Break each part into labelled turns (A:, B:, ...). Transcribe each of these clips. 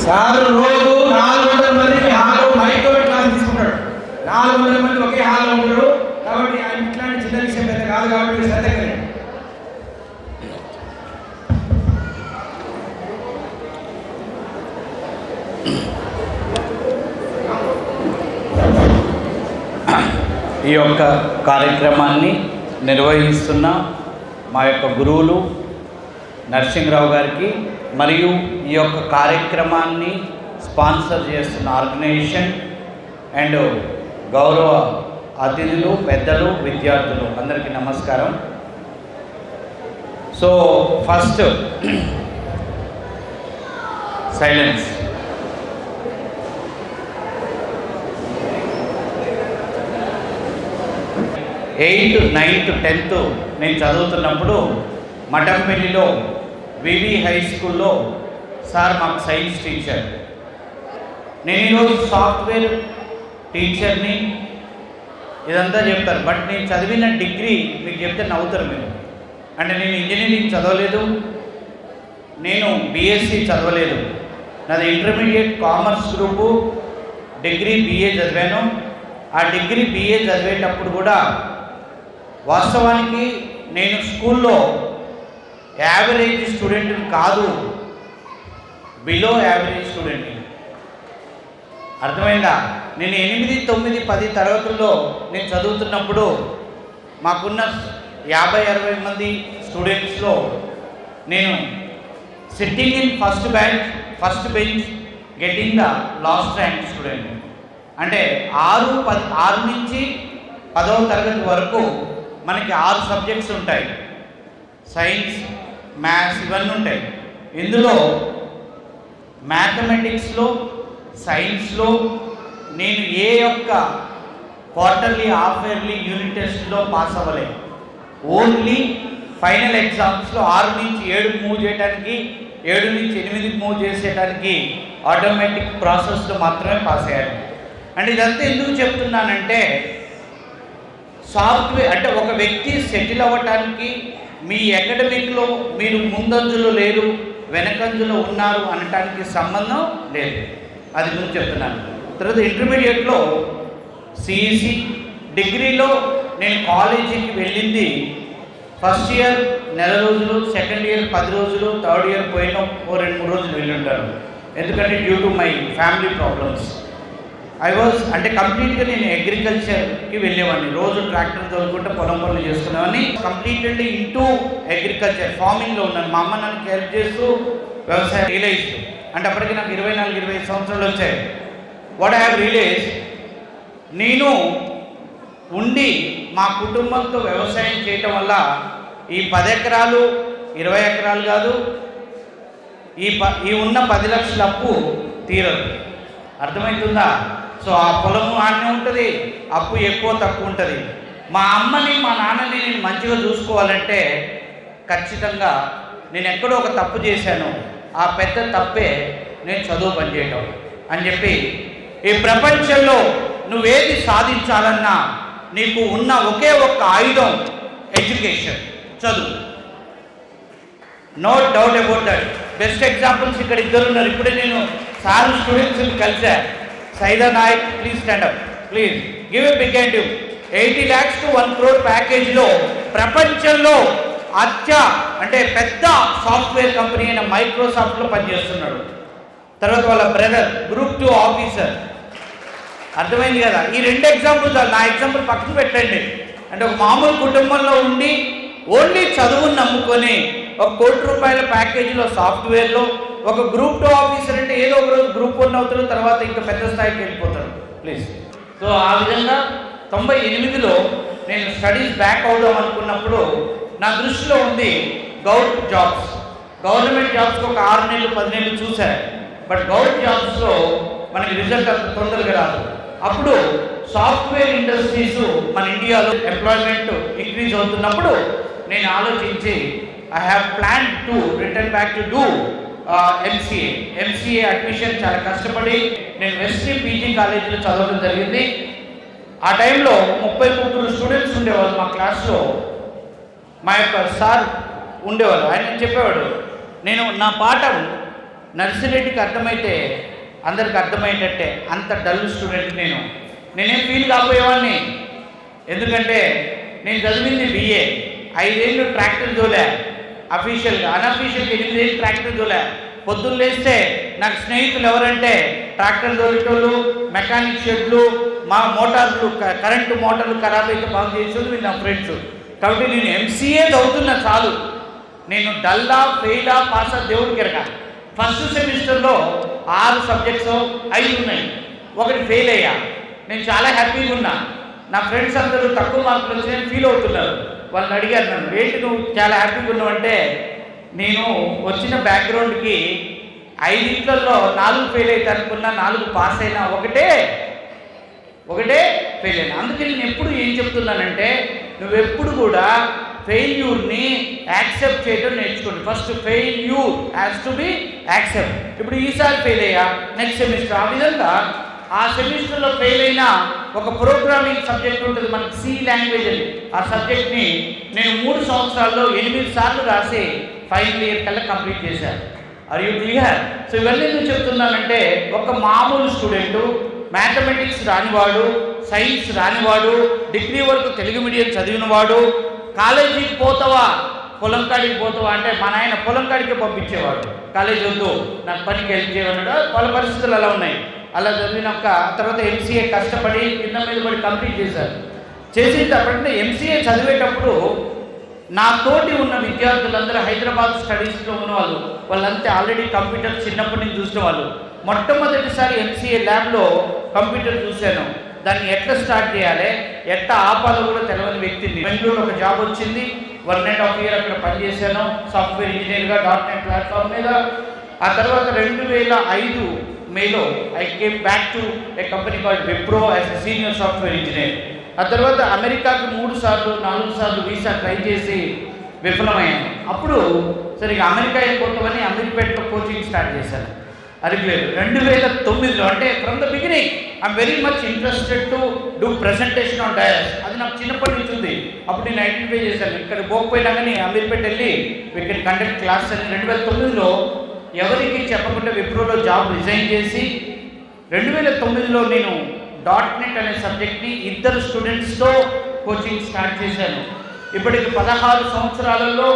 A: Sir రోజు 400 మందిని హాల్లో మైక్రో క్లాస్ తీసుకుంటాడు. 400 మంది ఒకే హాల్లో ఉంటారు. కాబట్టి ఆయన ఇట్లాంటి చిన్న విషయం పెద్ద కాదు కాబట్టి శ్రద్ధగా
B: ఈ యొక్క కార్యక్రమాన్ని నిర్వహిస్తున్న మా యొక్క గురువులు నరసింహరావు గారికి మరియు ఈ యొక్క కార్యక్రమాన్ని స్పాన్సర్ చేస్తున్న ఆర్గనైజేషన్ అండ్ గౌరవ అతిథులు, పెద్దలు, విద్యార్థులు అందరికీ నమస్కారం. So first silence. 8th, 9th, 10th నేను చదువుతున్నప్పుడు మఠంపల్లిలో వివి హై స్కూల్లో సార్ మాకు సైన్స్ టీచర్. నేను ఈరోజు సాఫ్ట్వేర్ టీచర్ని ఇదంతా చెప్తారు. బట్ నేను చదివిన డిగ్రీ మీకు చెప్తే నవ్వుతారు మీరు. అంటే నేను ఇంజనీరింగ్ చదవలేదు, నేను బీఎస్సీ చదవలేదు. నాది intermediate commerce group, degree BA చదివాను. ఆ డిగ్రీ BA చదివేటప్పుడు కూడా వాస్తవానికి నేను స్కూల్లో యావరేజ్ స్టూడెంట్ని కాదు, బిలో యావరేజ్ స్టూడెంట్ని. అర్థమైందా? నేను 8, 9, 10 తరగతుల్లో నేను చదువుతున్నప్పుడు మాకున్న 50-60 మంది స్టూడెంట్స్లో నేను sitting in first bench getting the last rank student. అంటే 6 నుంచి 10వ తరగతి వరకు మనకి 6 సబ్జెక్ట్స్ ఉంటాయి. సైన్స్, మ్యాథ్స్ ఇవన్నీ ఉంటాయి. ఇందులో మ్యాథమెటిక్స్లో, సైన్స్లో నేను ఏ యొక్క క్వార్టర్లీ, హాఫ్ ఇయర్లీ యూనిట్ టెస్ట్లో పాస్ అవ్వలేదు. ఓన్లీ ఫైనల్ ఎగ్జామ్స్లో 6 నుంచి 7 మూవ్ చేయడానికి, 7 నుంచి 8 మూవ్ చేసేయడానికి ఆటోమేటిక్ ప్రాసెస్లో మాత్రమే పాస్ అయ్యాను. అంటే ఇదంతా ఎందుకు చెప్తున్నానంటే, సాఫ్ట్వేర్ అంటే ఒక వ్యక్తి సెటిల్ అవ్వటానికి మీ అకాడమిక్లో మీరు ముందంజలో లేరు, వెనకంజలో ఉన్నారు అనటానికి సంబంధం లేదు. అది ముందు చెప్తున్నాను. తర్వాత ఇంటర్మీడియట్లో CEC, డిగ్రీలో నేను కాలేజీకి వెళ్ళింది ఫస్ట్ ఇయర్ 9 రోజులు, సెకండ్ ఇయర్ 10 రోజులు, థర్డ్ ఇయర్ పోయిన 2-3 రోజులు వెళ్ళి ఉంటాను. ఎందుకంటే due to my family problems అంటే కంప్లీట్గా నేను అగ్రికల్చర్కి వెళ్ళేవాడిని. రోజు ట్రాక్టర్ తోలుకుంటే పొలం పనులు చేసుకునేవాడిని. కంప్లీట్లీ ఇంటూ అగ్రికల్చర్, ఫార్మింగ్లో ఉన్నాను. మా అమ్మ నన్ను హెల్ప్ చేస్తూ వ్యవసాయం రియలైజ్. అంటే అప్పటికి నాకు 24-25 సంవత్సరాలు వచ్చాయి. వాట్ ఐ హ్యావ్ రియలైజ్, నేను ఉండి మా కుటుంబంతో వ్యవసాయం చేయటం వల్ల ఈ 10 ఎకరాలు 20 ఎకరాలు కాదు, ఈ ఉన్న 10 లక్షల అప్పు తీరదు. అర్థమవుతుందా? సో ఆ పొలము ఆడనే ఉంటుంది, అప్పు ఎక్కువ తక్కువ ఉంటుంది. మా అమ్మని, మా నాన్నని నేను మంచిగా చూసుకోవాలంటే ఖచ్చితంగా నేను ఎక్కడో ఒక తప్పు చేశాను. ఆ పెద్ద తప్పే నేను చదువు పనిచేయటం అని చెప్పి, ఈ ప్రపంచంలో నువ్వేది సాధించాలన్నా నీకు ఉన్న ఒకే ఒక్క ఆయుధం ఎడ్యుకేషన్, చదువు. No doubt about that. Best examples ఇక్కడ 2 ఉన్నారు. ఇప్పుడే నేను సార్ స్టూడెంట్స్ని కలిసా. Saida Naik, please stand up, please give a big hand. 80 lakhs to 1 crore ప్యాకేజ్లో ప్రపంచంలో అంటే పెద్ద సాఫ్ట్వేర్ కంపెనీ అయిన మైక్రోసాఫ్ట్లో పనిచేస్తున్నాడు. తర్వాత వాళ్ళ బ్రదర్ Group 2 ఆఫీసర్. అర్థమైంది కదా? ఈ 2 ఎగ్జాంపుల్స్. నా ఎగ్జాంపుల్ పక్కన పెట్టండి. అంటే ఒక మామూలు కుటుంబంలో ఉండి ఓన్లీ చదువుని నమ్ముకొని 1 కోటి రూపాయల ప్యాకేజీలో సాఫ్ట్వేర్లో ఒక Group 2 ఆఫీసర్ అంటే ఏదో ఒక రోజు Group 1 అవుతాడు, తర్వాత ఇంకా పెద్ద స్థాయికి వెళ్ళిపోతాడు. ప్లీజ్. సో ఆ విధంగా 98లో నేను స్టడీస్ బ్యాక్ అవుదాం అనుకున్నప్పుడు నా దృష్టిలో ఉంది గవర్నమెంట్ జాబ్స్కి ఒక 6 నెలలు 10 నెలలు చూశాను. బట్ గవర్నమెంట్ జాబ్స్లో మనకి రిజల్ట్ అంత తొందరగా రాదు. అప్పుడు సాఫ్ట్వేర్ ఇండస్ట్రీస్ మన ఇండియాలో ఎంప్లాయ్మెంట్ ఇంక్రీజ్ అవుతున్నప్పుడు నేను ఆలోచించి I have plan to return back to do MCA admission చాలా కష్టపడి నేను వెస్ట్రీ PG కాలేజీలో చదవడం జరిగింది. ఆ టైంలో 33 స్టూడెంట్స్ ఉండేవాళ్ళు మా క్లాస్లో. మా యొక్క సార్ ఉండేవాళ్ళు. ఆయన చెప్పేవాడు, నేను నా పాఠం నర్సిరెడ్డికి అర్థమైతే అందరికి అర్థమయ్యేటట్టే. అంత డల్ స్టూడెంట్ నేనేం ఫీల్ కాకపోయేవాడిని. ఎందుకంటే నేను చదివింది BA, 5 ఏళ్ళు ట్రాక్టర్ తోలే, అఫీషియల్గా అనఫీషియల్గా 8 ఏళ్ళు ట్రాక్టర్ తోలే. పొద్దున్న లేస్తే నాకు స్నేహితులు ఎవరంటే ట్రాక్టర్ తోలేటోళ్ళు, మెకానిక్ షెడ్లు, మా మోటార్లు కరెంటు మోటార్లు ఖరాబ్ అయితే బాగు చేసేది వీళ్ళు నా ఫ్రెండ్స్. కాబట్టి నేను MCA చదువుతున్నా చాలు. నేను డల్లా ఫెయిలా పాసా దేవుడికి ఎరగా. ఫస్ట్ సెమిస్టర్లో 6 సబ్జెక్ట్స్ 5 ఉన్నాయి, 1 ఫెయిల్ అయ్యా. నేను చాలా హ్యాపీగా ఉన్నా. నా ఫ్రెండ్స్ అందరూ తక్కువ మార్కులు వచ్చి ఫీల్ అవుతున్నారు. వాళ్ళని అడిగారు నన్ను, ఏంటి నువ్వు చాలా హ్యాపీగా ఉన్నావు అంటే, నేను వచ్చిన బ్యాక్గ్రౌండ్కి 5 4 ఫెయిల్ అయితే అనుకున్నా, 4 పాస్ అయినా, ఒకటే ఫెయిల్ అయినా. అందుకే నేను ఎప్పుడు ఏం చెప్తున్నానంటే, నువ్వెప్పుడు కూడా ఫెయిల్యూర్ని యాక్సెప్ట్ చేయడం నేర్చుకోండి. First failure has to be accept. ఇప్పుడు ఈసారి ఫెయిల్ అయ్యా, నెక్స్ట్ సెమిస్టర్ ఆ విధంగా ఆ సెమిస్టర్లో ఫెయిల్ అయినా ఒక ప్రోగ్రామింగ్ సబ్జెక్ట్ ఉంటుంది మనకి, C లాంగ్వేజ్ అని. ఆ సబ్జెక్ట్ని నేను 3 సంవత్సరాల్లో 8 సార్లు రాసి ఫైనల్ ఇయర్ కల్లా కంప్లీట్ చేశాను. Are you clear? సో ఇవన్నీ ఎందుకు చెప్తున్నానంటే, ఒక మామూలు స్టూడెంటు మ్యాథమెటిక్స్ రానివాడు, సైన్స్ రానివాడు, డిగ్రీ వరకు తెలుగు మీడియం చదివినవాడు కాలేజీకి పోతావా, పొలం కాడికి పోతావా అంటే మా నాయన పొలం కాడికే పంపించేవాడు. కాలేజీ వద్దు, నాకు పనికి హెల్ప్ చేయమన్నాడు. వాళ్ళ పరిస్థితులు అలా ఉన్నాయి. అలా చదివినాక తర్వాత MCA కష్టపడి కింద మీద పడి కంప్లీట్ చేశారు. చేసేటప్పుడు MCA చదివేటప్పుడు నా తోటి ఉన్న విద్యార్థులందరూ హైదరాబాద్ స్టడీస్లో ఉన్నవాళ్ళు, వాళ్ళంతా ఆల్రెడీ కంప్యూటర్ చిన్నప్పటి నుంచి చూసిన వాళ్ళు. మొట్టమొదటిసారి MCA ల్యాబ్లో కంప్యూటర్ చూశాను. దాన్ని ఎట్లా స్టార్ట్ చేయాలి, ఎట్లా ఆపాలో కూడా తెలియని వ్యక్తిని. బెంగళూరు ఒక జాబ్ వచ్చింది, 1.5 ఇయర్ అక్కడ పనిచేశాను సాఫ్ట్వేర్ ఇంజనీర్గా .NET ప్లాట్ఫామ్ మీద. ఆ తర్వాత 2005 మేలో I came back to A company called Wipro as a senior software engineer. ఆ తర్వాత అమెరికాకి 3 సార్లు 4 సార్లు వీసా ట్రై చేసి విఫలమయ్యాను. అప్పుడు సరిగా అమెరికా అయిపోతామని అమీర్పేటలో కోచింగ్ స్టార్ట్ చేశాను. అరిగలేదు 2009లో, అంటే from the beginning I'm very much interested to do presentation on dais. అది నాకు చిన్నప్పటి నుంచి ఉంది. అప్పుడు నేను ఐడెంటిఫై చేశాను, ఇక్కడ పోకపోయినా కానీ అమీర్పేట వెళ్ళి వీ కెన్ కండక్ట్ క్లాస్ అని. 2009లో ఎవరికి చెప్పకుండా విప్రోలో జాబ్ రిజైన్ చేసి 2009లో నేను .NET అనే సబ్జెక్ట్ని 2 స్టూడెంట్స్తో కోచింగ్ స్టార్ట్ చేశాను. ఇప్పటికి 16 సంవత్సరాలలో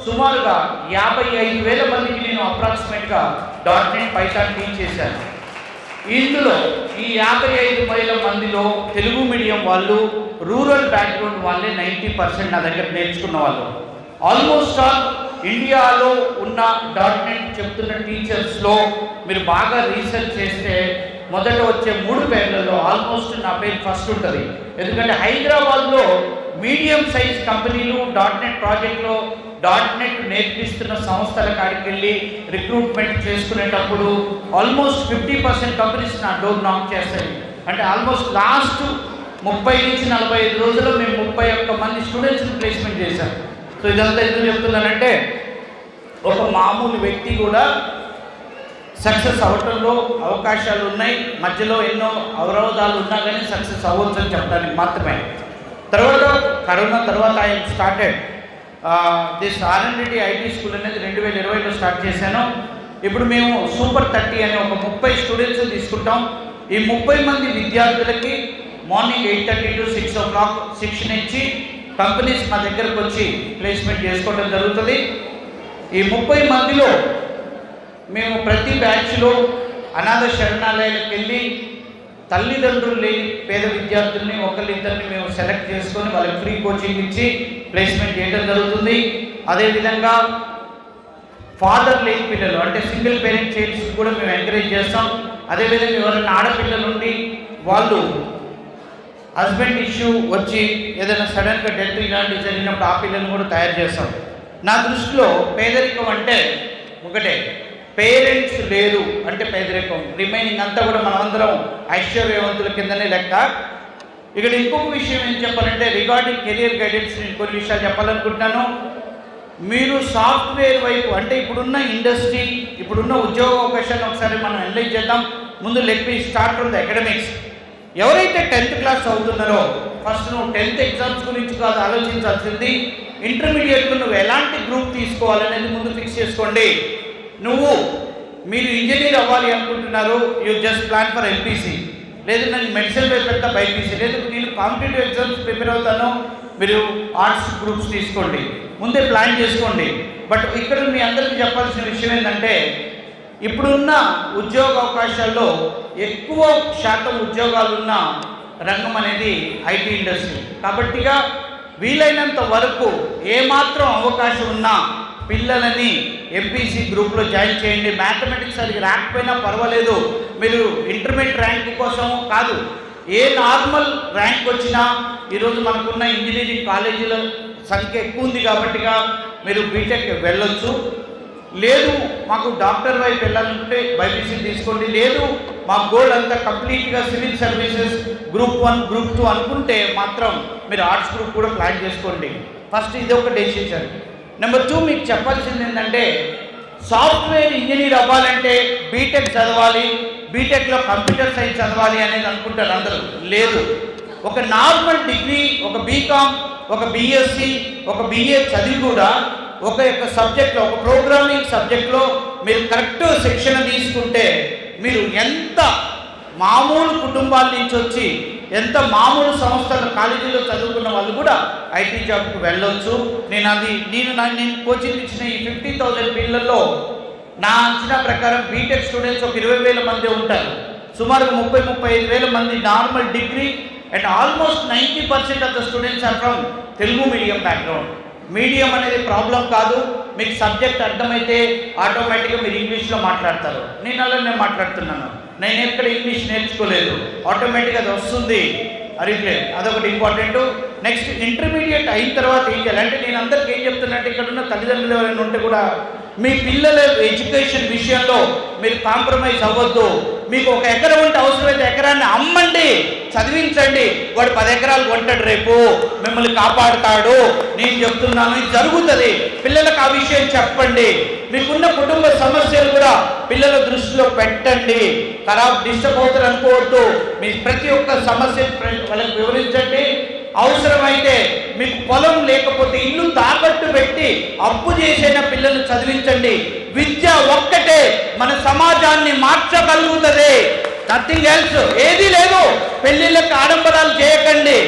B: సుమారుగా 55,000 మందికి నేను అప్రాక్సిమేట్గా .NET పైథాన్ టీచ్ చేశాను. ఇందులో ఈ 55,000 మందిలో తెలుగు మీడియం వాళ్ళు, రూరల్ బ్యాక్గ్రౌండ్ వాళ్ళే 90% నా దగ్గర నేర్చుకున్న వాళ్ళు. ఆల్మోస్ట్ ఆల్ ఇండియాలో ఉన్న .NET చెప్తున్న టీచర్స్లో మీరు బాగా రీసెర్చ్ చేస్తే మొదట వచ్చే 3 పేర్లలో ఆల్మోస్ట్ నా పేరు ఫస్ట్ ఉంటుంది. ఎందుకంటే హైదరాబాద్లో మీడియం సైజ్ కంపెనీలు .NET ప్రాజెక్ట్లో .NET నేర్పిస్తున్న సంస్థల కాడికి వెళ్ళి రిక్రూట్మెంట్ చేసుకునేటప్పుడు ఆల్మోస్ట్ 50% కంపెనీస్ నా డోర్ నాక్ చేస్తాయి. అంటే ఆల్మోస్ట్ లాస్ట్ 30 నుంచి 45 రోజుల్లో మేము 31 మంది స్టూడెంట్స్ని ప్లేస్మెంట్ చేశాం. సో ఇదంతా ఎందుకు చెప్తున్నానంటే, ఒక మామూలు వ్యక్తి కూడా సక్సెస్ అవ్వటంలో అవకాశాలు ఉన్నాయి. మధ్యలో ఎన్నో అవరోధాలు ఉన్నా కానీ సక్సెస్ అవ్వచ్చు అని చెప్పడానికి మాత్రమే. తర్వాత కరోనా తర్వాత I started this R&D IT school అనేది 2020లో స్టార్ట్ చేశాను. ఇప్పుడు మేము సూపర్ 30 అనే ఒక 30 స్టూడెంట్స్ తీసుకుంటాం. ఈ 30 మంది విద్యార్థులకి మార్నింగ్ 8:30 to 6 o'clock శిక్షణ ఇచ్చి కంపెనీస్ మా దగ్గరకు వచ్చి ప్లేస్మెంట్ చేసుకోవడం జరుగుతుంది. ఈ 30 మందిలో మేము ప్రతి బ్యాచ్లో అనాథ శరణాలయాలకు వెళ్ళి తల్లిదండ్రులు లేని పేద విద్యార్థుల్ని 1-2 మేము సెలెక్ట్ చేసుకొని వాళ్ళకి ఫ్రీ కోచింగ్ ఇచ్చి ప్లేస్మెంట్ చేయడం జరుగుతుంది. అదేవిధంగా ఫాదర్ లేని పిల్లలు, అంటే సింగిల్ పేరెంట్ చైల్డ్స్ కూడా మేము ఎంకరేజ్ చేస్తాం. అదేవిధంగా ఎవరైనా ఆడపిల్లలు ఉండి వాళ్ళు హస్బెండ్ ఇష్యూ వచ్చి ఏదైనా సడన్గా డెత్ ఇలాంటివి జరిగినప్పుడు ఆ పిల్లల్ని కూడా తయారు చేస్తాం. నా దృష్టిలో పేదరికం అంటే ఒకటే, పేరెంట్స్ లేరు అంటే పేదరికం. రిమైనింగ్ అంతా కూడా మనమందరం ఐశ్వర్యవంతుల కిందనే లెక్క. ఇక్కడ ఇంకొక విషయం ఏం చెప్పాలంటే, రిగార్డింగ్ కెరియర్ గైడెన్స్ నేను కొన్ని విషయాలు చెప్పాలనుకుంటున్నాను. మీరు సాఫ్ట్వేర్ వైపు, అంటే ఇప్పుడున్న ఇండస్ట్రీ, ఇప్పుడున్న ఉద్యోగ అవకాశాలను ఒకసారి మనం అనలైజ్ చేద్దాం. ముందు let me start from the academics. ఎవరైతే 10th క్లాస్ చదువుతున్నారో ఫస్ట్ నువ్వు 10th ఎగ్జామ్స్ గురించి కాదు ఆలోచించాల్సింది, ఇంటర్మీడియట్లో నువ్వు ఎలాంటి గ్రూప్ తీసుకోవాలనేది ముందు ఫిక్స్ చేసుకోండి. నువ్వు మీరు ఇంజనీర్ అవ్వాలి అనుకుంటున్నారు, you just plan for MPC, లేదు నేను మెడిసిన్ వైపు పెడతా బైపీసీ, లేదు నేను కాంపిటేటివ్ ఎగ్జామ్స్ ప్రిపేర్ అవుతాను, మీరు ఆర్ట్స్ గ్రూప్స్ తీసుకోండి, ముందే ప్లాన్ చేసుకోండి. బట్ ఇక్కడ మీ అందరికీ చెప్పాల్సిన విషయం ఏంటంటే, ఇప్పుడున్న ఉద్యోగ అవకాశాల్లో ఎక్కువ శాతం ఉద్యోగాలున్న రంగం అనేది ఐటీ ఇండస్ట్రీ. కాబట్టిగా వీలైనంత వరకు ఏమాత్రం అవకాశం ఉన్నా పిల్లలని ఎంపీసీ గ్రూప్లో జాయిన్ చేయండి. మ్యాథమెటిక్స్ అది రాకపోయినా పర్వాలేదు, మీరు ఇంటర్మీడియట్ ర్యాంక్ కోసం కాదు, ఏ నార్మల్ ర్యాంక్ వచ్చినా ఈరోజు మనకున్న ఇంజనీరింగ్ కాలేజీల సంఖ్య ఎక్కువ ఉంది కాబట్టిగా మీరు బీటెక్ వెళ్ళొచ్చు. లేదు మాకు డాక్టర్ వైపు వెళ్ళాలంటే బైపీసీ తీసుకోండి, లేదు మా గోల్ అంతా కంప్లీట్గా సివిల్ సర్వీసెస్ గ్రూప్ 1 గ్రూప్ 2 అనుకుంటే మాత్రం మీరు ఆర్ట్స్ గ్రూప్ కూడా ప్లాన్ చేసుకోండి. ఫస్ట్ ఇది ఒక డెసిషన్. నెంబర్ 2 మీకు చెప్పాల్సింది ఏంటంటే, సాఫ్ట్వేర్ ఇంజనీర్ అవ్వాలంటే బీటెక్ చదవాలి, బీటెక్లో కంప్యూటర్ సైన్స్ చదవాలి అనేది అనుకుంటారు అందరూ. లేదు, ఒక నార్మల్ డిగ్రీ, ఒక బీకామ్, ఒక బీఎస్సీ, ఒక బీఏ చదివి కూడా ఒక యొక్క సబ్జెక్ట్లో, ఒక ప్రోగ్రామింగ్ సబ్జెక్ట్లో మీరు కరెక్ట్ శిక్షణ తీసుకుంటే మీరు ఎంత మామూలు కుటుంబాల నుంచి వచ్చి ఎంత మామూలు సంస్థల కాలేజీలో చదువుకున్న వాళ్ళు కూడా ఐటీ జాబ్కి వెళ్ళొచ్చు. నేను కోచింగ్ ఇచ్చిన ఈ 50,000 పిల్లల్లో నా అంచనా ప్రకారం బీటెక్ స్టూడెంట్స్ ఒక 20,000 మంది ఉంటారు. సుమారు 30-35,000 మంది normal degree, and almost 90% of the students are from Telugu medium background. Medium అనేది ప్రాబ్లం కాదు, మీకు సబ్జెక్ట్ అర్థమైతే ఆటోమేటిక్గా మీరు ఇంగ్లీష్లో మాట్లాడతారు. నేను మాట్లాడుతున్నాను, నేను ఎక్కడ ఇంగ్లీష్ నేర్చుకోలేదు, ఆటోమేటిక్గా అది వస్తుంది. అరిట్లేదు, అదొకటి ఇంపార్టెంట్. నెక్స్ట్ ఇంటర్మీడియట్ అయిన తర్వాత ఏం చేయాలి అంటే, నేను అందరికీ ఏం చెప్తున్నట్టు, ఇక్కడ ఉన్న తల్లిదండ్రులు ఎవరైనా ఉంటే కూడా మీ పిల్లల ఎడ్యుకేషన్ విషయంలో మీరు కాంప్రమైజ్ అవ్వద్దు. మీకు ఒక ఎకరం ఉంటే అవసరమైతే ఎకరాన్ని అమ్మండి, చదివించండి. వాడు 10 ఎకరాలు కొంటాడు, రేపు మిమ్మల్ని కాపాడుతాడు. నేను చెప్తున్నాను, ఇది జరుగుతుంది. పిల్లలకు ఆ విషయం చెప్పండి. మీకున్న కుటుంబ సమస్యలు కూడా పిల్లల దృష్టిలో పెట్టండి. డిస్టర్బ్ అవుతారు అనుకోవద్దు. మీ ప్రతి ఒక్క సమస్య వాళ్ళకి వివరించండి. అవసరమైతే మీకు పొలం లేకపోతే ఇల్లు తాకట్టు పెట్టి అప్పు చేసిన పిల్లలు చదివించండి. విద్య ఒక్కటే మన సమాజాన్ని మార్చగలుగుతుంది, నథింగ్ ఎల్స్. ఏది లేదు. పెళ్లిళ్ళకి ఆడంబరాలు చేయకండి,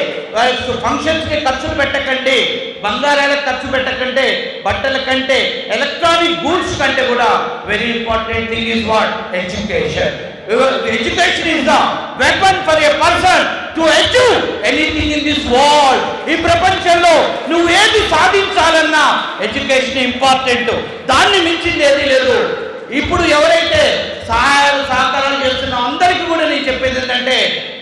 B: ఫంక్షన్స్కి ఖర్చులు పెట్టకండి, బంగారాలకు ఖర్చు పెట్టకండి, బట్టల కంటే ఎలక్ట్రానిక్ గూడ్స్ కంటే కూడా very important thing is what? Education. Education is the weapon for a person to achieve anything in this world. ఈ ప్రపంచంలో నువ్వు ఏది సాధించాలన్నా ఎడ్యుకేషన్ ఇంపార్టెంట్, దాన్ని మించింది ఏది లేదు. ఇప్పుడు ఎవరైతే సహాయాలు సహకారాలు చేస్తున్న అందరికీ కూడా నేను చెప్పేది ఏంటంటే,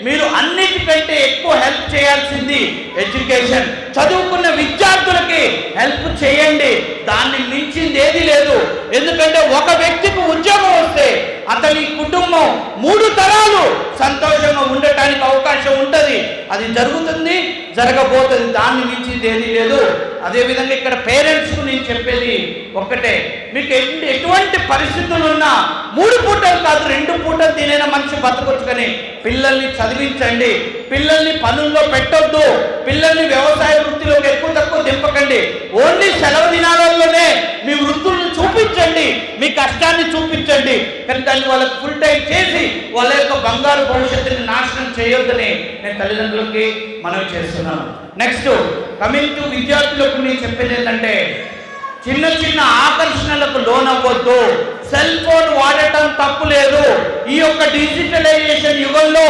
B: మీరు అన్నిటికంటే ఎక్కువ హెల్ప్ చేయాల్సింది ఎడ్యుకేషన్. చదువుకున్న విద్యార్థులకి హెల్ప్ చేయండి, దాన్ని మించింది ఏది లేదు. ఎందుకంటే ఒక వ్యక్తికి ఉద్యోగం వస్తే అతని కుటుంబం 3 తరాలు సంతోషంగా ఉండటానికి అవకాశం ఉంటుంది. అది జరుగుతుంది, జరగబోతుంది, దాన్ని మించింది ఏది లేదు. అదేవిధంగా ఇక్కడ పేరెంట్స్కు నేను చెప్పేది ఒక్కటే, మీకు ఎటువంటి పరిస్థితులు ఉన్నా 3 పూటలు కాదు 2 పూటలు తినైన మనిషి బతకొచ్చు, కానీ పిల్లల్ని చదివించండి. పిల్లల్ని పనుల్లో పెట్టొద్దు, పిల్లల్ని వ్యవసాయ వృత్తిలోకి ఎక్కువ తక్కువ దింపకండి. ఓన్లీ సెలవు దినాలలోనే మీ వృత్తులను చూపించండి, మీ కష్టాన్ని చూపించండి, కానీ దాన్ని వాళ్ళకి ఫుల్ టైం చేసి వాళ్ళ యొక్క బంగారు భవిష్యత్తుని నాశనం చేయొద్దని నేను తల్లిదండ్రులకి మనవి చేస్తున్నాను. నెక్స్ట్ కమింగ్ టు విద్యార్థులకు నేను చెప్పేది ఏంటంటే, చిన్న చిన్న ఆకర్షణలకు లోనవ్వద్దు. సెల్ ఫోన్ వాడటం తప్పు లేదు. ఈ యొక్క డిజిటలైజేషన్ యుగంలో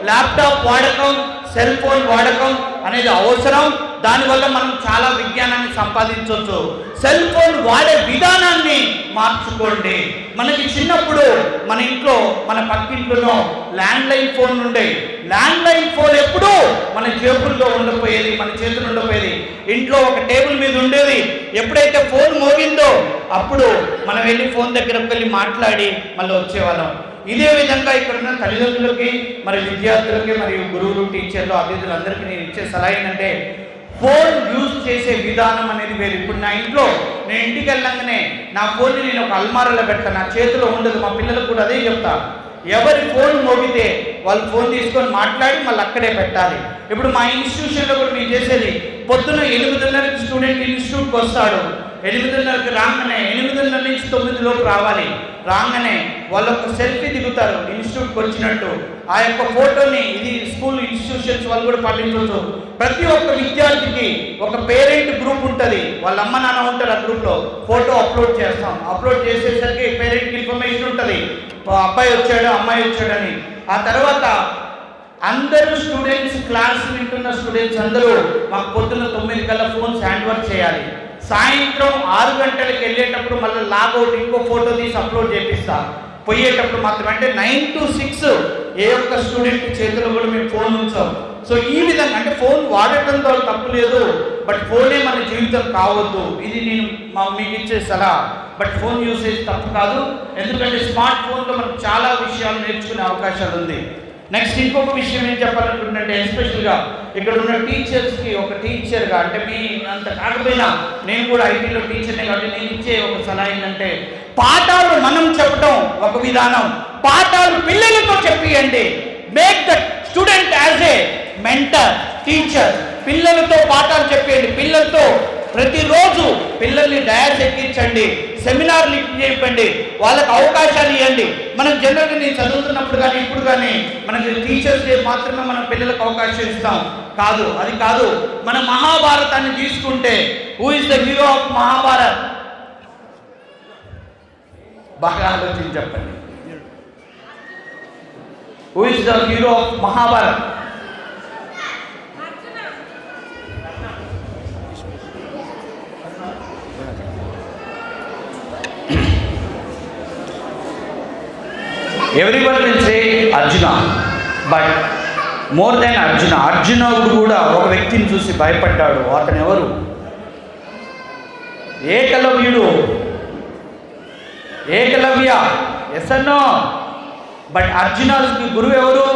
B: ల్యాప్టాప్ వాడకం, సెల్ ఫోన్ వాడకం అనేది అవసరం. దానివల్ల మనం చాలా విజ్ఞానాన్ని సంపాదించవచ్చు. సెల్ ఫోన్ వాడే విధానాన్ని మార్చుకోండి. మనకి చిన్నప్పుడు మన ఇంట్లో, మన పక్కింట్లో ల్యాండ్లైన్ ఫోన్ ఉండే. ల్యాండ్లైన్ ఫోన్ ఎప్పుడు మన జేబుల్లో ఉండకపోయేది, మన చేతులు ఉండకపోయేది. ఇంట్లో ఒక టేబుల్ మీద ఉండేది. ఎప్పుడైతే ఫోన్ మోగిందో అప్పుడు మనం వెళ్ళి ఫోన్ దగ్గరకు వెళ్ళి మాట్లాడి మళ్ళీ వచ్చేవాళ్ళం. ఇదే విధంగా ఇక్కడ ఉన్న తల్లిదండ్రులకి, మరి విద్యార్థులకి, మరియు గురువులు, టీచర్లు, అతిథులు అందరికీ నేను ఇచ్చే సలహా ఏంటంటే, ఫోన్ యూజ్ చేసే విధానం అనేది వేరు. ఇప్పుడు నా ఇంట్లో నేను ఇంటికి వెళ్ళంగానే నా ఫోన్ని నేను ఒక అల్మారాలో పెడతాను, నా చేతిలో ఉండదు. మా పిల్లలకు కూడా అదే చెప్తా, ఎవరి ఫోన్ మోగితే వాళ్ళు ఫోన్ తీసుకొని మాట్లాడి మళ్ళీ అక్కడే పెట్టాలి. ఇప్పుడు మా ఇన్స్టిట్యూషన్లో కూడా మేము చేసేది, పొద్దున్న 8:30కి స్టూడెంట్ ఇన్స్టిట్యూట్కి వస్తాడు. 8:30కి రాగానే 8:30 నుంచి 9 లోపు రావాలి. రాగానే వాళ్ళు ఒక సెల్ఫీ దిగుతారు ఇన్స్టిట్యూట్కి వచ్చినట్టు. ఆ యొక్క ఫోటోని ఇది స్కూల్ ఇన్స్టిట్యూషన్స్ వాళ్ళు కూడా పాటించవచ్చు. ప్రతి ఒక్క విద్యార్థికి ఒక పేరెంట్ గ్రూప్ ఉంటుంది, వాళ్ళ అమ్మ నాన్న ఉంటారు ఆ గ్రూప్లో. ఫోటో అప్లోడ్ చేస్తాం, అప్లోడ్ చేసేసరికి పేరెంట్కి ఇన్ఫర్మేషన్ ఉంటుంది, అబ్బాయి వచ్చాడు అమ్మాయి వచ్చాడని. ఆ తర్వాత అందరూ స్టూడెంట్స్, క్లాస్ వింటున్న స్టూడెంట్స్ అందరూ మాకు పొద్దున్న 9 కల్లా ఫోన్స్ హ్యాండ్ వర్క్ చేయాలి. సాయంత్రం 6 గంటలకు వెళ్ళేటప్పుడు మళ్ళీ లాగౌట్ ఇంకో ఫోటో తీసి అప్లోడ్ చేపిస్తా. పోయేటప్పుడు మాత్రం అంటే 9 to 6 ఏ ఒక్క స్టూడెంట్ చేతిలో కూడా మేము ఫోన్ ఉంచాం. సో ఈ విధంగా అంటే ఫోన్ వాడటంతో తప్పు లేదు, బట్ ఫోనే మన జీవితం కావద్దు. ఇది నేను మీకు ఇచ్చే సలహా. బట్ ఫోన్ యూసేజ్ తప్పు కాదు, ఎందుకంటే స్మార్ట్ ఫోన్లో మనకు చాలా విషయాలు నేర్చుకునే అవకాశాలు ఉంది. నెక్స్ట్ ఇంకొక విషయం ఏం చెప్పాలనుకుంటుంటే, ఎస్పెషల్గా ఇక్కడ ఉన్న టీచర్స్కి ఒక టీచర్గా, అంటే మీ అంత కాకపోయినా నేను కూడా ఐటీలో టీచర్నే కాబట్టి నేను ఇచ్చే ఒక సలహా ఏంటంటే, పాఠాలు మనం చెప్పడం ఒక విధానం, పాఠాలు పిల్లలతో చెప్పియండి. Make the student as a mentor, teacher. పిల్లలతో పాఠాలు చెప్పేయండి, పిల్లలతో ప్రతిరోజు పిల్లల్ని డయాస్ ఎక్కించండి, సెమినార్లు చెప్పండి, వాళ్ళకి అవకాశాలు ఇవ్వండి. మనం జనరల్గా నేను చదువుతున్నప్పుడు కానీ ఇప్పుడు కానీ మనకి టీచర్స్ డే మాత్రమే మనం పిల్లలకు అవకాశం ఇస్తాం. కాదు, అది కాదు. మన మహాభారతాన్ని తీసుకుంటే who is the hero of Mahabharat? బాగా ఆలోచించి చెప్పండి. Who is the hero of Mahabharat? Everyone will say Arjuna, but more than Arjuna, అర్జునుడు కూడా ఒక వ్యక్తిని చూసి భయపడ్డాడు. అతను ఎవరు? ఏకలవ్యుడు. Ekalavya, yes or no? But అర్జునుడికి గురువు ఎవరు?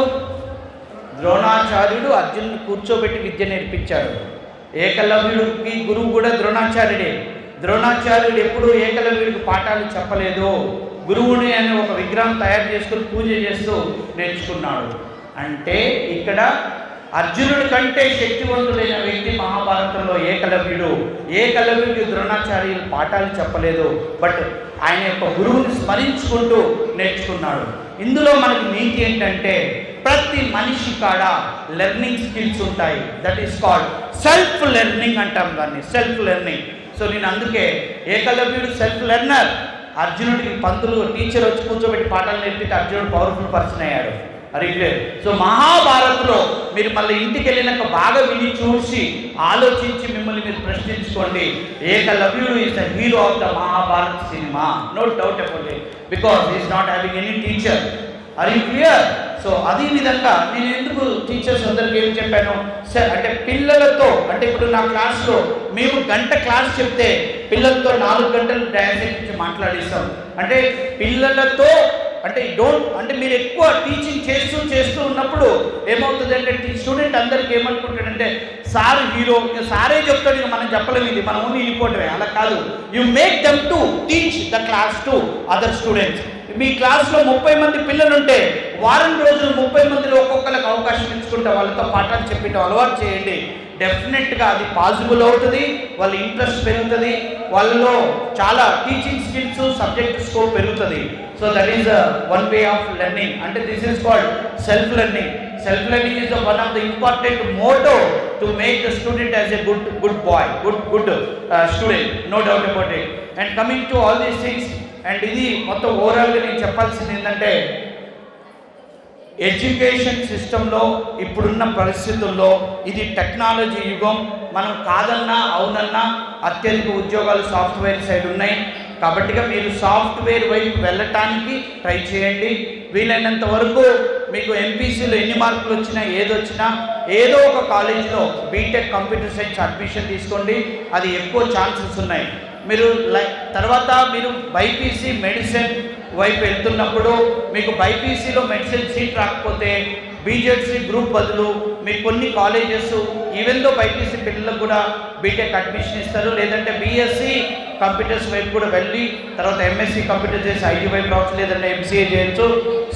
B: ద్రోణాచార్యుడు అర్జునుని కూర్చోబెట్టి విద్య నేర్పించాడు. ఏకలవ్యుడికి గురువు కూడా ద్రోణాచార్యుడే. ద్రోణాచార్యుడు ఎప్పుడు ఏకలవ్యుడికి పాఠాలు చెప్పలేదు. గురువుని అనే ఒక విగ్రహం తయారు చేసుకుని పూజ చేస్తూ నేర్చుకున్నాడు. అంటే ఇక్కడ అర్జునుడి కంటే శక్తివంతుడైన వ్యక్తి మహాభారతంలో ఏకలవ్యుడు. ఏకలవ్యుడికి ద్రోణాచార్యులు పాఠాలు చెప్పలేదు, బట్ ఆయన యొక్క గురువుని స్మరించుకుంటూ నేర్చుకున్నాడు. ఇందులో మనకి నీతి ఏంటంటే, ప్రతి మనిషి కాడ లెర్నింగ్ స్కిల్స్ ఉంటాయి. That is called self learning అంటాం దాన్ని, సెల్ఫ్ లెర్నింగ్. సో నేను అందుకే ఏకలవ్యుడు సెల్ఫ్ లెర్నర్. అర్జునుడికి పంతులు టీచర్ వచ్చి కూర్చోబెట్టి పాఠాలు నేర్పితే అర్జునుడు పవర్ఫుల్ పర్సన్ అయ్యాడు. అరిగ్లే. సో మహాభారత్లో మీరు మళ్ళీ ఇంటికి వెళ్ళినాక బాగా విని చూసి ఆలోచించి మిమ్మల్ని మీరు ప్రశ్నించుకోండి. ఏకలవ్యుడు is the hero of the Mahabharat cinema, no doubt about it, because is not having any teacher. Are you clear? So అదే విధంగా నేను ఎందుకు టీచర్స్ అందరికి ఏం చెప్పాను సార్ అంటే, పిల్లలతో అంటే ఇప్పుడు నా క్లాస్లో మేము గంట క్లాస్ చెప్తే పిల్లలతో 4 గంటలు డ్యాన్స్ గురించి మాట్లాడిస్తాం. అంటే పిల్లలతో అంటే అంటే మీరు ఎక్కువ టీచింగ్ చేస్తూ ఉన్నప్పుడు ఏమవుతుందంటే స్టూడెంట్ అందరికి ఏమనుకుంటాడంటే, సార్ హీరో, ఇంకా సారే చెప్తాడు, ఇక మనం చెప్పలేము, ఇది మనం ఓన్లీ వెళ్ళిపోవటమే. అలా కాదు. You make them to teach the class to other students. మీ క్లాస్లో 30 మంది పిల్లలు ఉంటే వారం రోజులు 30 మందిలో ఒక్కొక్కరికి అవకాశం ఇచ్చుకుంటే వాళ్ళతో పాఠాలు చెప్పడం అలవాటు చేయండి. డెఫినెట్గా అది పాసిబుల్ అవుతుంది, వాళ్ళ ఇంట్రెస్ట్ పెరుగుతుంది, వాళ్ళలో చాలా టీచింగ్ స్కిల్స్, సబ్జెక్ట్ స్కోప్ పెరుగుతుంది. So that is one way of learning. అంటే this is called self learning. Self learning is one of the important motto to make the student as a good boy, good student, no doubt about it. And coming to all these things, and ఇది మొత్తం ఓవరాల్గా నేను చెప్పాల్సింది ఏంటంటే, education సిస్టంలో ఇప్పుడున్న పరిస్థితుల్లో ఇది టెక్నాలజీ యుగం. మనం కాదన్నా అవునన్నా అత్యధిక ఉద్యోగాలు సాఫ్ట్వేర్ సైడ్ ఉన్నాయి. కాబట్టిగా మీరు సాఫ్ట్వేర్ వైపు వెళ్ళటానికి ట్రై చేయండి. వీలైనంత వరకు మీకు ఎంపీసీలో ఎన్ని మార్కులు వచ్చినా ఏదొచ్చినా ఏదో ఒక కాలేజీలో బీటెక్ కంప్యూటర్ సైన్స్ అడ్మిషన్ తీసుకోండి, అది ఎక్కువ ఛాన్సెస్ ఉన్నాయి. మీరు తర్వాత మీరు బైపీసీ మెడిసిన్ వైపు వెళ్తున్నప్పుడు మీకు బైపీసీలో మెడిసిన్ సీట్ రాకపోతే బీజెడ్సీ గ్రూప్ బదులు మీకు కొన్ని కాలేజెస్ ఈవెన్ దో బైపీసీ పిల్లలకు కూడా బీటెక్ అడ్మిషన్ ఇస్తారు. లేదంటే బీఎస్సీ కంప్యూటర్స్ వైపు కూడా వెళ్ళి తర్వాత ఎంఎస్సీ కంప్యూటర్ చేసి ఐటీ వైపు రావచ్చు, లేదంటే ఎంసీఏ చేయొచ్చు.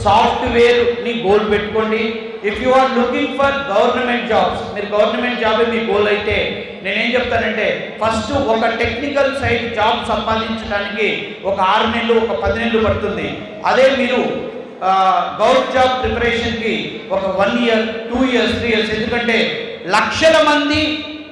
B: సాఫ్ట్వేర్ని గోల్ పెట్టుకోండి. If you are looking for government jobs, మీరు గవర్నమెంట్ జాబే మీ గోల్ అయితే నేనేం చెప్తానంటే ఫస్ట్ ఒక టెక్నికల్ సైడ్ జాబ్ సంపాదించడానికి ఒక 6 నెలలు ఒక 10 నెలలు పడుతుంది. అదే మీరు గవర్నమెంట్ జాబ్ ప్రిపరేషన్కి ఒక 1 ఇయర్ 2 ఇయర్స్ 3 ఇయర్స్, ఎందుకంటే లక్షల మంది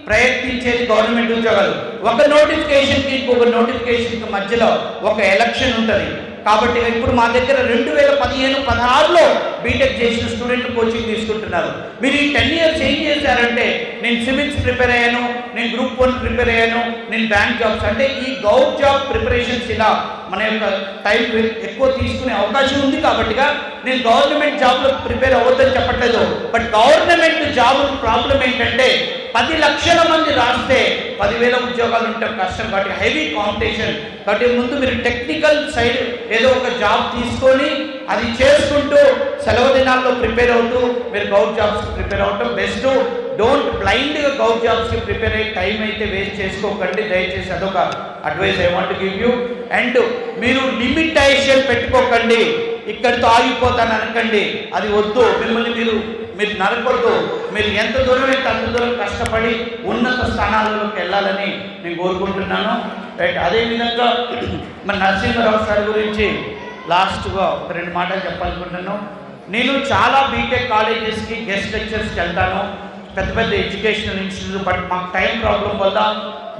B: ప్రయత్నించేది గవర్నమెంట్ ఉద్యోగాలు. ఒక నోటిఫికేషన్కి ఇంకొక నోటిఫికేషన్కి మధ్యలో ఒక ఎలక్షన్ ఉంటుంది. కాబట్టి ఇప్పుడు మా దగ్గర 2015-16లో బీటెక్ చేసిన స్టూడెంట్ కోచింగ్ తీసుకుంటున్నారు. మీరు ఈ 10 ఇయర్స్ ఏం చేశారంటే నేను సివిల్స్ ప్రిపేర్ అయ్యాను, నేను గ్రూప్ 1 ప్రిపేర్ అయ్యాను, నేను బ్యాంక్ జాబ్స్, అంటే ఈ గవర్నమెంట్ జాబ్ ప్రిపరేషన్స్ ఇలా మన యొక్క టైం ఎక్కువ తీసుకునే అవకాశం ఉంది. కాబట్టిగా నేను గవర్నమెంట్ జాబ్లో ప్రిపేర్ అవ్వద్దని చెప్పట్లేదు. బట్ గవర్నమెంట్ జాబ్ ప్రాబ్లం ఏంటంటే 10 లక్షల మంది రాస్తే 10,000 ఉద్యోగాలు ఉంటే కష్టం. కాబట్టి హెవీ కాంపిటీషన్. కాబట్టి ముందు మీరు టెక్నికల్ సైడ్ ఏదో ఒక జాబ్ తీసుకొని అది చేసుకుంటూ సెలవు దినాల్లో ప్రిపేర్ అవుతూ మీరు గవర్నమెంట్ జాబ్స్కి ప్రిపేర్ అవ్వటం బెస్ట్. డోంట్ బ్లైండ్గా గవర్నమెంట్ జాబ్స్కి ప్రిపేర్ అయ్యి టైం అయితే వేస్ట్ చేసుకోకండి దయచేసి. అదొక advice I want give you. And మీరు లిమిటేషన్ పెట్టుకోకండి, ఇక్కడితో ఆగిపోతాను అనకండి, అది వద్దు. మిమ్మల్ని మీరు నరకొద్దు. మీరు ఎంత దూరం అయితే అంత దూరం కష్టపడి ఉన్నత స్థానాలలోకి వెళ్ళాలని నేను కోరుకుంటున్నాను. రైట్. అదేవిధంగా మన నరసింహారావు సార్ గురించి లాస్ట్గా ఒక 2 మాటలు చెప్పాలనుకుంటున్నాను. నేను చాలా బీటెక్ కాలేజెస్కి గెస్ట్ లెక్చర్స్కి వెళ్తాను, పెద్ద పెద్ద ఎడ్యుకేషనల్ ఇన్స్టిట్యూట్. బట్ మాకు టైం ప్రాబ్లం వల్ల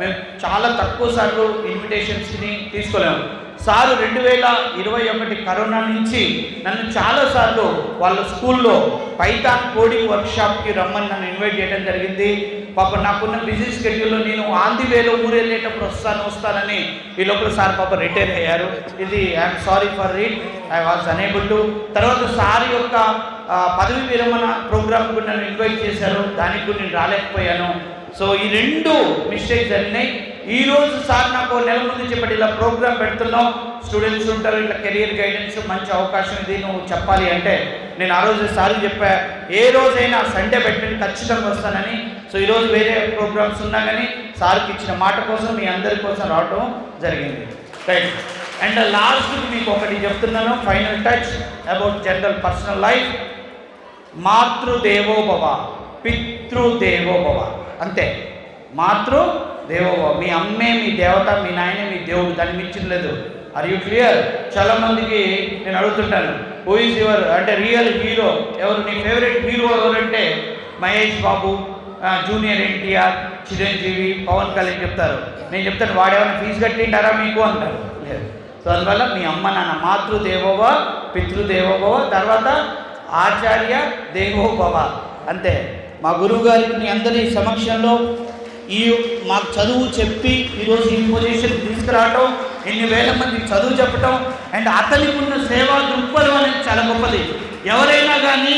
B: మేము చాలా తక్కువ సార్లు ఇన్విటేషన్స్ని తీసుకోలేము. సారు 2021 కరోనా నుంచి నన్ను చాలాసార్లు వాళ్ళ స్కూల్లో పైథాన్ కోడింగ్ వర్క్షాప్కి రమ్మని నన్ను ఇన్వైట్ చేయడం జరిగింది. పాప నాకున్న బిజీ స్కెడ్యూల్లో నేను ఆన్ ది వేలో ఊరు వెళ్ళేటప్పుడు వస్తానని ఈ లోపల సార్ పాప రిటైర్ అయ్యారు. ఇది I'm sorry for it, I was unable to. తర్వాత సార్ యొక్క పదవి విరమణ ప్రోగ్రామ్కు నన్ను ఇన్వైట్ చేశారు, దానికి కూడా నేను రాలేకపోయాను. సో ఈ 2 మిస్టేక్స్ జరిగినాయి. ఈరోజు సార్ నాకు నెల ముందు చెప్పండి ఇలా ప్రోగ్రామ్ పెడుతున్నాం, స్టూడెంట్స్ ఉంటారు, ఇట్లా కెరియర్ గైడెన్స్ మంచి అవకాశం ఇది, నువ్వు చెప్పాలి అంటే నేను ఆ రోజు సార్కి చెప్పా, ఏ రోజైనా సండే పెట్టండి ఖచ్చితంగా వస్తానని. సో ఈరోజు వేరే ప్రోగ్రామ్స్ ఉన్నా కానీ సార్కి ఇచ్చిన మాట కోసం మీ అందరి కోసం రావటం జరిగింది. రైట్. అండ్ లాస్ట్ మీకు ఒకటి చెప్తున్నాను, final touch about general personal life. మాతృదేవోభవ, పితృదేవోభవ, అంతే. మాతృదేవోభవ, మీ అమ్మే మీ దేవత, మీ నాయనే మీ దేవుడు, దాన్ని మించిన లేదు. Are you clear? చాలామందికి నేను అడుగుతుంటాను, హూ ఈజ్ యువర్ అంటే రియల్ హీరో ఎవరు, నీ ఫేవరెట్ హీరో ఎవరంటే మహేష్ బాబు, జూనియర్ ఎన్టీఆర్, చిరంజీవి, పవన్ కళ్యాణ్ చెప్తారు. నేను చెప్తాను వాడేమైనా ఫీజు కట్టింటారా మీకు అంటారు. లేదు. సో అందువల్ల మీ అమ్మ నాన్న మాతృదేవోభవ, పితృదేవోభవ, తర్వాత ఆచార్య దేవోభవ, అంతే. మా గురువు గారికి మీ అందరి సమక్షంలో మాకు చదువు చెప్పి ఈరోజు ఈ పొజిషన్ తీసుకురావటం, ఎన్ని వేల మందికి చదువు చెప్పటం, అండ్ అతనికి ఉన్న సేవా దృక్పథం అనేది చాలా గొప్పది. ఎవరైనా కానీ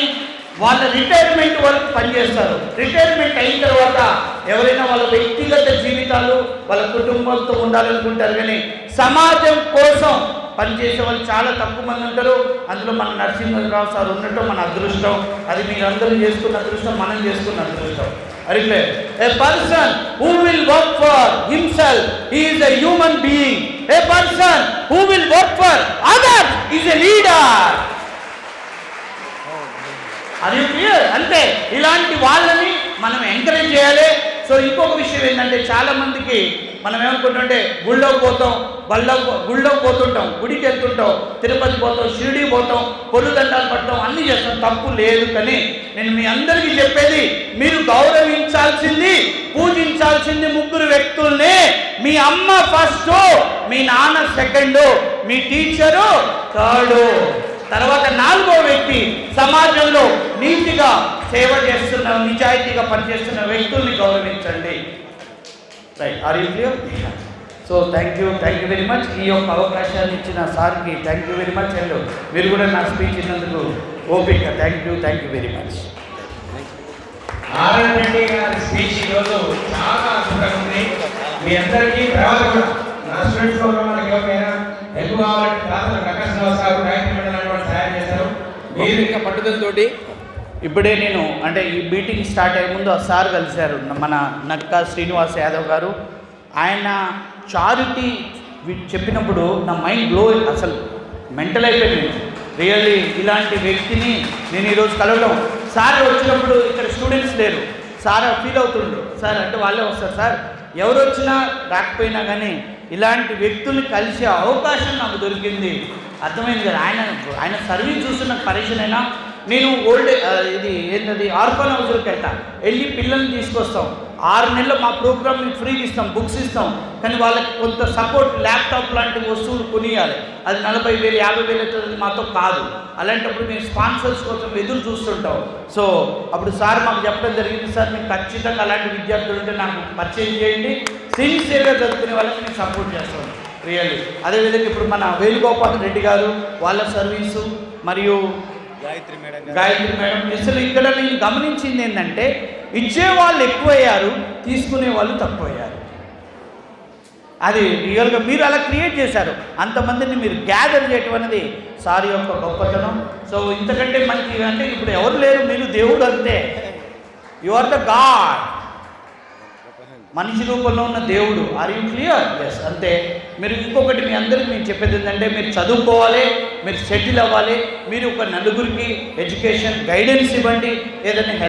B: వాళ్ళ రిటైర్మెంట్ వరకు పనిచేస్తారు. రిటైర్మెంట్ అయిన తర్వాత ఎవరైనా వాళ్ళ వ్యక్తిగత జీవితాలు వాళ్ళ కుటుంబంతో ఉండాలనుకుంటారు, కానీ సమాజం కోసం పనిచేసే వాళ్ళు చాలా తక్కువ మంది ఉంటారు. అందులో మన నరసింహారావు సార్ ఉండటం మన అదృష్టం. అది మీరందరూ చేసుకున్న అదృష్టం, మనం చేసుకున్న అదృష్టం. అడిగితే a person who will work for himself is a human being. A person who will work for others is a leader. అది క్లియర్? అంతే. ఇలాంటి వాళ్ళని మనం ఎంకరేజ్ చేయాలి. సో ఇంకొక విషయం ఏంటంటే చాలామందికి మనం ఏమనుకుంటుంటే గుళ్ళోకి పోతాం, గుళ్ళోకి పోతుంటాం, గుడికి వెళ్తుంటాం, తిరుపతి పోతాం, షిరిడి పోతాం, పొరుదండాలు పడతాం, అన్నీ చేస్తాం, తప్పు లేదు. కానీ నేను మీ అందరికీ చెప్పేది, మీరు గౌరవించాల్సింది, పూజించాల్సింది 3 వ్యక్తుల్ని. మీ అమ్మ ఫస్ట్, మీ నాన్న సెకండ్, మీ టీచరు థర్డ్, తర్వాత 4వ వ్యక్తి సమాజంలో నీతిగా సేవ చేస్తున్న, నిజాయితీగా పనిచేస్తున్న వ్యక్తుల్ని గౌరవించండి. Right. Are you clear? So thank you very much. ఈ యొక్క అవకాశాన్ని ఇచ్చిన సార్కి thank you very much. And మీరు కూడా నా స్పీచ్ ఇచ్చినందుకు ఓపిక thank you very much.
A: Narayana Reddy గారి స్పీచ్ ఈరోజు చాలా అద్భుతంగా ఉంది. మీ అందరికీ తర్వాత కూడా నా స్టూడెంట్స్ ప్రోగ్రామ్ ఎవరైనా హెల్ప్ కావాలంటే దాదాపు ప్రకాశ్ రావు సార్ గాయత్రి మండలం తయారు చేశారు. మీరు ఇంకా పట్టుదలతోటి
B: ఇప్పుడే నేను అంటే ఈ మీటింగ్ స్టార్ట్ అయ్యే ముందు ఆ సార్ కలిశారు, మన నక్కా శ్రీనివాస్ యాదవ్ గారు. ఆయన చారిటీ చెప్పినప్పుడు నా మైండ్ బ్లో, అసలు మెంటల్ అయిపోయింది. రియల్లీ ఇలాంటి వ్యక్తిని నేను ఈరోజు కలవడం. సార్ వచ్చినప్పుడు ఇక్కడ స్టూడెంట్స్ లేరు, సార్ ఫీల్ అవుతుండ్రు. సార్ అంటే వాళ్ళే వస్తారు, సార్ ఎవరు వచ్చినా రాకపోయినా కానీ ఇలాంటి వ్యక్తుల్ని కలిసే అవకాశం నాకు దొరికింది. అర్థమైంది కదా. ఆయన సర్వీస్ చూస్తున్న పరేషన్ అయినా నేను ఇది ఏంటది ఆర్ఫన్ హౌస్కి వెళ్ళి పిల్లల్ని తీసుకొస్తాం. 6 నెలలు మా ప్రోగ్రామ్ మీకు ఫ్రీగా ఇస్తాం, బుక్స్ ఇస్తాం. కానీ వాళ్ళకి కొంత సపోర్ట్, ల్యాప్టాప్ లాంటి వస్తువులు కొనియాలి. అది 40,000 50,000 అవుతుంది, మాతో కాదు. అలాంటప్పుడు మేము స్పాన్సర్స్ కోసం ఎదురు చూస్తుంటాం. సో అప్పుడు సార్ మాకు చెప్పడం జరిగింది, సార్ మీకు ఖచ్చితంగా అలాంటి విద్యార్థులు ఉంటే నాకు పరిచయం చేయండి, సిన్సియర్గా చదువుకునే వాళ్ళకి నేను సపోర్ట్ చేస్తాను రియల్లీ. అదేవిధంగా ఇప్పుడు మన వేణుగోపాల్ రెడ్డి గారు వాళ్ళ సర్వీసు మరియు గాయత్రి మేడం. అసలు ఇక్కడ నేను గమనించింది ఏంటంటే ఇచ్చేవాళ్ళు ఎక్కువయ్యారు, తీసుకునే వాళ్ళు తక్కువయ్యారు. అది రియల్గా మీరు అలా క్రియేట్ చేశారు. అంతమందిని మీరు గ్యాదర్ చేయటం అనేది సార్ యొక్క గొప్పతనం. సో ఇంతకంటే మనకి అంటే ఇప్పుడు ఎవరు లేరు, మీరు దేవుడు అంతే. యు ఆర్ ద గాడ్, మనిషి రూపంలో ఉన్న దేవుడు. Are you clear? ఎస్, అంతే. మీరు ఇంకొకటి మీ అందరికీ నేను చెప్పేది ఏంటంటే మీరు చదువుకోవాలి, మీరు సెటిల్ అవ్వాలి, మీరు ఒక నలుగురికి ఎడ్యుకేషన్ గైడెన్స్ ఇవ్వండి, ఏదైనా